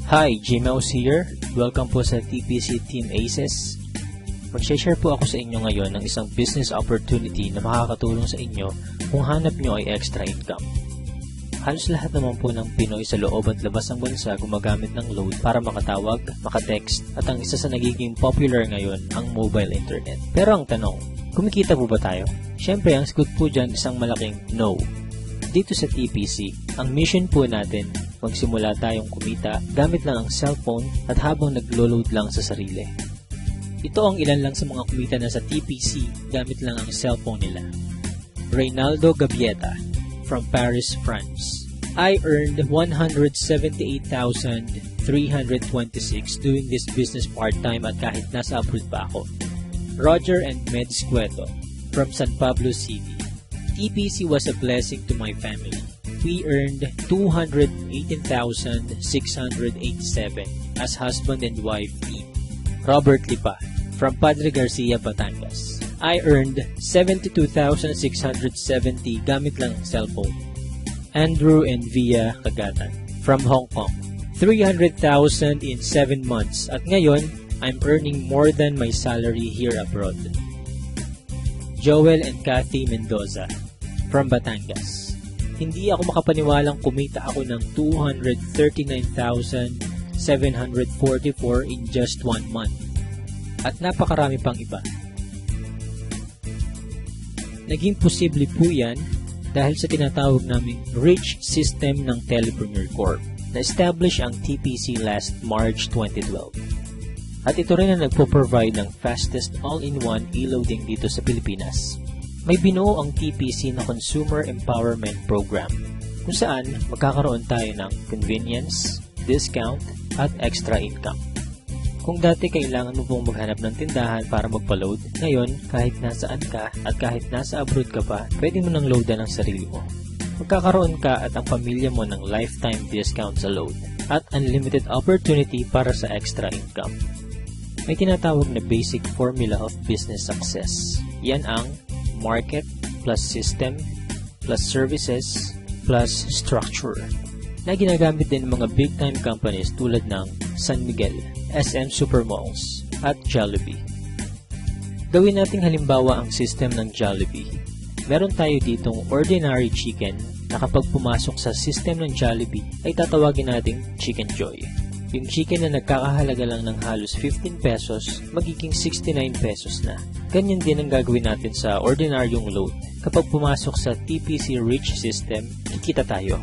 Hi, Gmouse here. Welcome po sa TPC Team Aces. Mag-share po ako sa inyo ngayon ng isang business opportunity na makakatulong sa inyo kung hanap nyo ay extra income. Halos lahat naman po ng Pinoy sa loob at labas ng bansa gumagamit ng load para makatawag, makatext, at ang isa sa nagiging popular ngayon, ang mobile internet. Pero ang tanong, kumikita po ba tayo? Siyempre, ang sagot po dyan isang malaking no. Dito sa TPC, ang mission po natin, magsimula tayong kumita gamit lang ang cellphone at habang naglo-load lang sa sarili. Ito ang ilan lang sa mga kumita na sa TPC gamit lang ang cellphone nila. Reynaldo Gabieta from Paris, France. I earned 178,326 doing this business part-time at kahit nasa abroad pa ako. Roger and Meds Cueto from San Pablo City. TPC was a blessing to my family. We earned 218,687 as husband and wife team. Robert Lipa from Padre Garcia, Batangas. I earned 72,670 gamit lang ang cellphone. Andrew and Via Kagatan from Hong Kong. 300,000 in 7 months at ngayon, I'm earning more than my salary here abroad. Joel and Kathy Mendoza from Batangas. Hindi ako makapaniwalang kumita ako ng 239,744 in just 1 month. At napakarami pang iba. Naging posible po yan dahil sa tinatawag naming Rich System ng Telepreneur Corp. Na-establish ang TPC last March 2012. At ito rin ang nagpo-provide ng fastest all-in-one e-loading dito sa Pilipinas. May binuo ang TPC na Consumer Empowerment Program kung saan magkakaroon tayo ng convenience, discount, at extra income. Kung dati kailangan mo pong maghanap ng tindahan para magpa-load, ngayon kahit nasaan ka at kahit nasa abroad ka pa, pwede mo nang loadan ang sarili mo. Magkakaroon ka at ang pamilya mo ng lifetime discount sa load at unlimited opportunity para sa extra income. May tinatawag na basic formula of business success. Yan ang market plus system plus services plus structure na ginagamit din ng mga big-time companies tulad ng San Miguel, SM Supermalls at Jollibee. Gawin nating halimbawa ang system ng Jollibee. Meron tayo ditong ordinary chicken na kapag pumasok sa system ng Jollibee ay tatawagin nating Chicken Joy. Yung chicken na nagkakahalaga lang ng halos 15 pesos, magiging 69 pesos na. Ganyan din ang gagawin natin sa ordinaryong load. Kapag pumasok sa TPC Rich System, kikita tayo.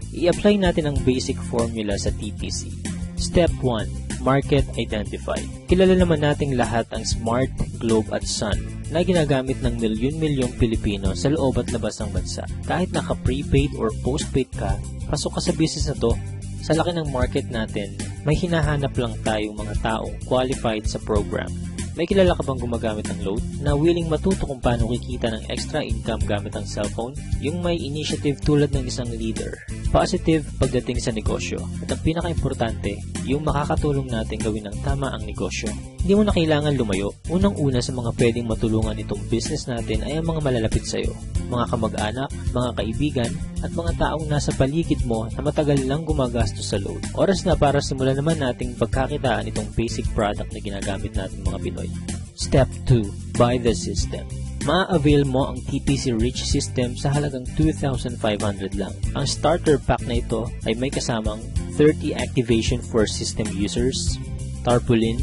I-apply natin ang basic formula sa TPC. Step 1. Market Identify. Kilala naman nating lahat ang Smart, Globe at Sun na ginagamit ng milyon-milyong Pilipino sa loob at labas ng bansa. Kahit naka-prepaid or postpaid ka, pasok ka sa business na to. Sa laki ng market natin, may hinahanap lang tayong mga taong qualified sa program. May kilala ka bang gumagamit ng load na willing matuto kung paano kikita ng extra income gamit ang cellphone? Yung may initiative tulad ng isang leader. Positive pagdating sa negosyo. At ang pinaka-importante, yung makakatulong natin gawin ng tama ang negosyo. Hindi mo na kailangan lumayo. Unang-una sa mga pwedeng matulungan itong business natin ay ang mga malalapit sa'yo. Mga kamag-anak, mga kaibigan, at mga taong nasa paligid mo na matagal lang gumagastos sa load. Oras na para simulan naman nating pagkakitaan itong basic product na ginagamit natin mga Pinoy. Step 2. Buy the system. Ma-avail mo ang TPC Rich System sa halagang 2,500 lang. Ang starter pack na ito ay may kasamang 30 activation for system users, tarpaulin,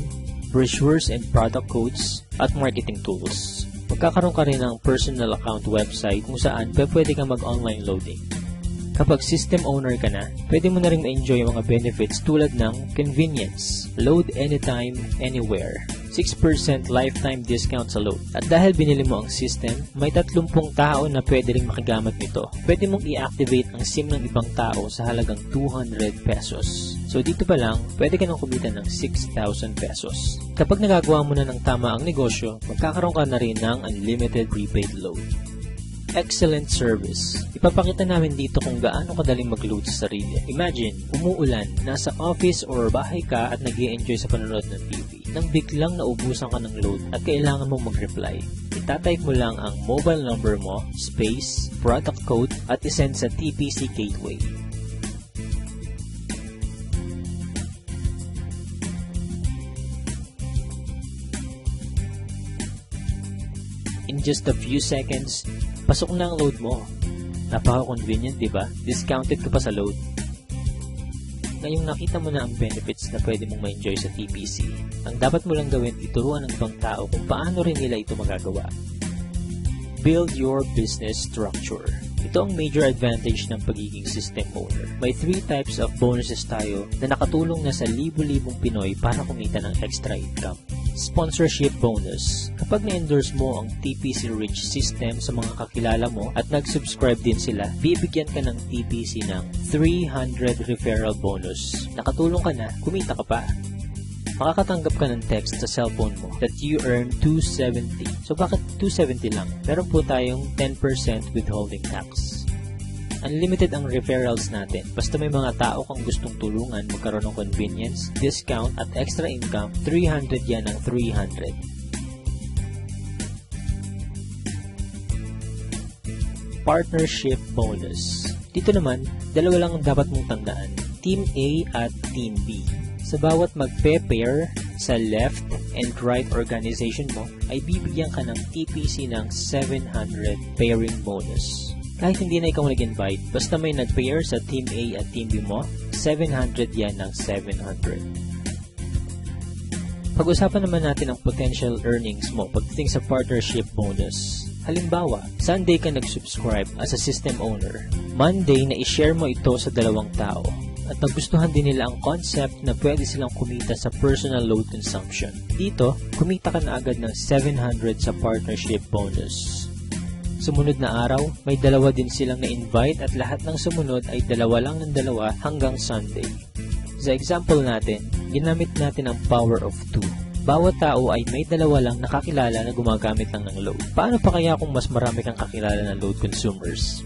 brochures and product codes, at marketing tools. Magkakaroon ka rin ng personal account website kung saan pwede kang mag-online loading. Kapag system owner ka na, pwede mo na rin ma-enjoy ang mga benefits tulad ng convenience, load anytime, anywhere, 6% lifetime discount sa load. At dahil binili mo ang system, may 30 tao na pwede rin makigamit nito. Pwede mong i-activate ang SIM ng ibang tao sa halagang 200 pesos. So dito pa lang, pwede ka nang kumita ng 6,000 pesos. Kapag nagagawa mo na ng tama ang negosyo, magkakaroon ka na rin ng unlimited prepaid load. Excellent service. Ipapakita namin dito kung gaano kadaling mag-load sa sarili. Imagine, umuulan, nasa office or bahay ka at nag-i-enjoy sa panonood ng TV. Nang biglang naubusan ka ng load at kailangan mong mag-reply, itatype mo lang ang mobile number mo, space, product code at isend sa TPC Gateway. just a few seconds, pasok na ang load mo. Napaka-convenient, di ba? Discounted ka pa sa load. Ngayong nakita mo na ang benefits na pwede mong ma-enjoy sa TPC, ang dapat mo lang gawin, ituruan ng ibang tao kung paano rin nila ito magagawa. Build your business structure. Ito ang major advantage ng pagiging system owner. May 3 types of bonuses tayo na nakatulong na sa libo-libong Pinoy para kumita ng extra income. Sponsorship bonus. Kapag na-endorse mo ang TPC Rich system sa mga kakilala mo at nag-subscribe din sila, bibigyan ka ng TPC ng 300 referral bonus. Nakatulong ka na, kumita ka pa. Makakatanggap ka ng text sa cellphone mo that you earn 270. So bakit 270 lang? Meron po tayong 10% withholding tax. Unlimited ang referrals natin. Basta may mga tao kang gustong tulungan magkaroon ng convenience, discount at extra income, 300 yan ang 300. Partnership bonus. Dito naman, dalawa lang ang dapat mong tandaan. Team A at Team B. Sa bawat magpe-pair sa left and right organization mo, ay bibigyan ka ng TPC ng 700 pairing bonus. Kahit hindi na ikaw nag-invite, basta may nag-pair sa Team A at Team B mo, 700 yan ng 700. Pag-usapan naman natin ang potential earnings mo pagdating sa partnership bonus. Halimbawa, Sunday ka nag-subscribe as a system owner. Monday na i-share mo ito sa 2 tao. At nagustuhan din nila ang concept na pwede silang kumita sa personal load consumption. Dito, kumita ka na agad ng 700 sa partnership bonus. Sumunod na araw, may 2 din silang na-invite at lahat ng sumunod ay 2 lang ng 2 hanggang Sunday. Sa example natin, ginamit natin ang power of 2. Bawat tao ay may 2 lang nakakilala na gumagamit lang ng load. Paano pa kaya kung mas marami kang kakilala na load consumers?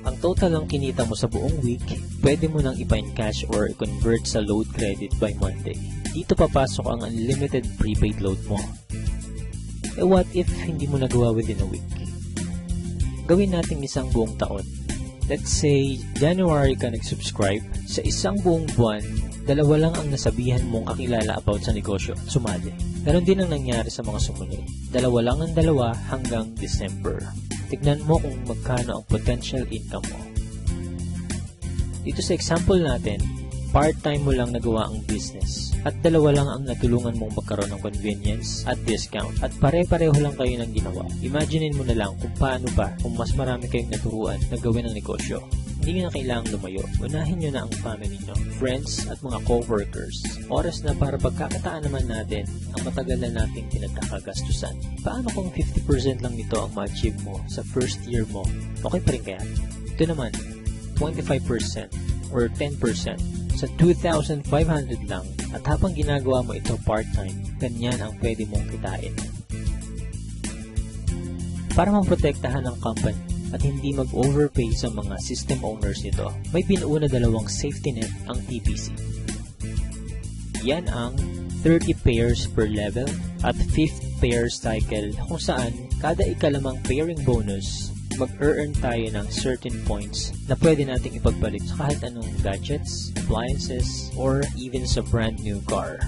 Ang total ng kinita mo sa buong week, pwede mo nang ipa-encash or i-convert sa load credit by Monday. Dito papasok ang unlimited prepaid load mo. Eh what if hindi mo nagawa within a week? Gawin natin isang buong taon. Let's say, January ka nag-subscribe. Sa isang buong buwan, 2 lang ang nasabihan mong kakilala about sa negosyo at sumali. Ganon din ang nangyari sa mga sumunod. 2 lang ang 2 hanggang December. Tignan mo kung magkano ang potential income mo. Dito sa example natin, part-time mo lang nagawa ang business at 2 lang ang natulungan mong magkaroon ng convenience at discount at pare-pareho lang kayo ng ginawa. Imaginein mo na lang kung paano ba kung mas marami kayong naturuan na gawin ang negosyo. Hindi nyo na kailangang lumayo. Unahin nyo na ang family nyo, friends at mga co-workers. Oras na para pagkakataan naman natin ang matagal na nating pinagkakagastusan. Paano kung 50% lang nito ang ma-achieve mo sa first year mo? Okay pa rin kaya? Ito naman, 25% or 10% sa 2,500 lang at habang ginagawa mo ito part-time, ganyan ang pwede mong kitain. Para maprotektahan ang company at hindi mag-overpay sa mga system owners nito, may binuo na 2 safety net ang TPC. Yan ang 30 pairs per level at 5th pair cycle kung saan kada ikalimang pairing bonus, mag-earn tayo ng certain points na pwede nating ipagpalit sa kahit anong gadgets, appliances, or even sa brand new car.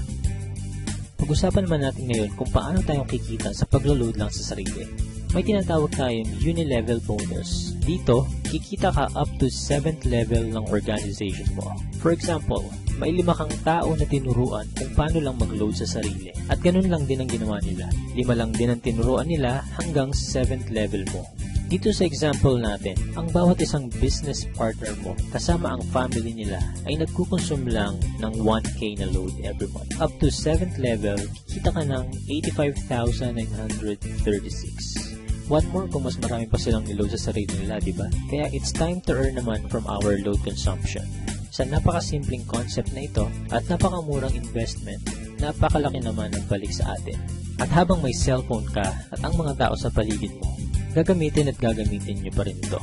Pag-usapan naman natin ngayon kung paano tayo kikita sa paglo-load lang sa sarili. May tinatawag tayong uni-level bonus. Dito, kikita ka up to 7th level ng organization mo. For example, may 5 kang tao na tinuruan kung paano lang mag-load sa sarili. At ganun lang din ang ginawa nila. 5 lang din ang tinuruan nila hanggang 7th level mo. Dito sa example natin, ang bawat isang business partner mo kasama ang family nila ay nagkukonsume lang ng 1K na load every month. Up to 7th level, kikita ka ng 85,936. What more kung mas marami pa silang niload sa sarili nila, diba? Kaya it's time to earn naman from our load consumption. Sa napakasimpleng concept na ito at napakamurang investment, napakalaki naman ang balik sa atin. At habang may cellphone ka at ang mga tao sa paligid mo, gagamitin at gagamitin nyo pa rin ito.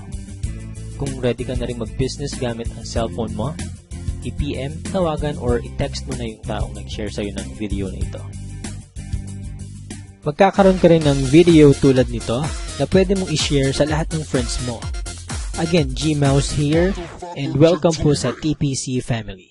Kung ready ka na rin mag-business gamit ang cellphone mo, i-PM, tawagan or i-text mo na yung taong nag-share sa'yo ng video na ito. Magkakaroon ka rin ng video tulad nito na pwede mong i-share sa lahat ng friends mo. Again, G-Mouse here and welcome po sa TPC family.